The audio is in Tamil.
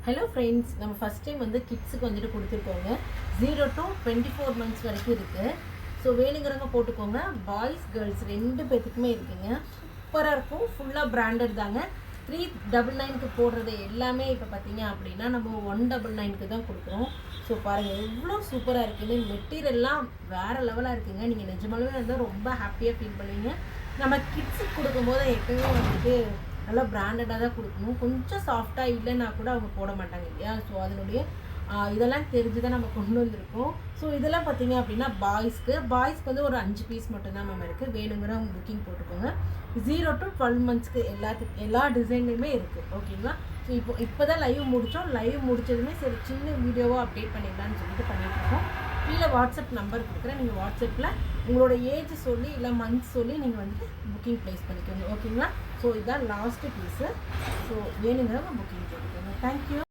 ஹலோ ஃப்ரெண்ட்ஸ், நம்ம ஃபஸ்ட் டைம் வந்து கிட்ஸுக்கு வந்துட்டு கொடுத்துருக்கோங்க. 0 to 24 மந்த்ஸ் வரைக்கும் இருக்குது. ஸோ வேணுங்கிறவங்க போட்டுக்கோங்க. பாய்ஸ் கேர்ள்ஸ் 2 பேர்த்துக்குமே இருக்குங்க. சூப்பராக இருக்கும். ஃபுல்லாக பிராண்டட் தாங்க. 399க்கு போடுறது எல்லாமே இப்போ பார்த்தீங்க அப்படின்னா நம்ம 199க்கு தான் கொடுக்குறோம். ஸோ பாருங்கள் எவ்வளோ சூப்பராக இருக்குது. மெட்டீரியல்லாம் வேறு லெவலாக இருக்குங்க. நீங்கள் நிஜமாலுமே வந்து ரொம்ப ஹாப்பியாக ஃபீல் பண்ணுவீங்க. நம்ம கிட்ஸுக்கு கொடுக்கும்போது எப்போயுமே வந்துட்டு நல்லா பிராண்டடாக தான் கொடுக்கணும். கொஞ்சம் சாஃப்டாக இல்லைன்னா கூட அவங்க போட மாட்டாங்க இல்லையா. ஸோ அதனுடைய இதெல்லாம் தெரிஞ்சு தான் நம்ம கொண்டு வந்திருக்கோம். ஸோ இதெல்லாம் பார்த்தீங்க அப்படின்னா பாய்ஸ்க்கு வந்து ஒரு 5 பீஸ் மட்டும்தான் மேம் இருக்குது. வேணுங்கிற அவங்க புக்கிங் போட்டுக்கோங்க. 0 to 12 மந்த்ஸ்க்கு எல்லா டிசைன்லையுமே இருக்குது. ஓகேங்களா. ஸோ இப்போ தான் லைவ் முடித்தோம். லைவ் முடித்ததுமே சரி சின்ன வீடியோவாக அப்டேட் பண்ணிடலான்னு சொல்லிட்டு பண்ணிகிட்ருக்கோம். கீழே வாட்ஸ்அப் நம்பர் கொடுக்குறேன். நீங்கள் வாட்ஸ்அப்பில் உங்களோட ஏஜ் சொல்லி இல்லை மந்த்ஸ் சொல்லி நீங்கள் வந்துட்டு புக்கிங் ப்ளேஸ் பண்ணிக்கோங்க. ஓகேங்களா. ஸோ இதுதான் லாஸ்ட்டு பீஸு. ஸோ வேணுங்கிறவங்க புக்கிங் போட்டுக்கோங்க. தேங்க்யூ.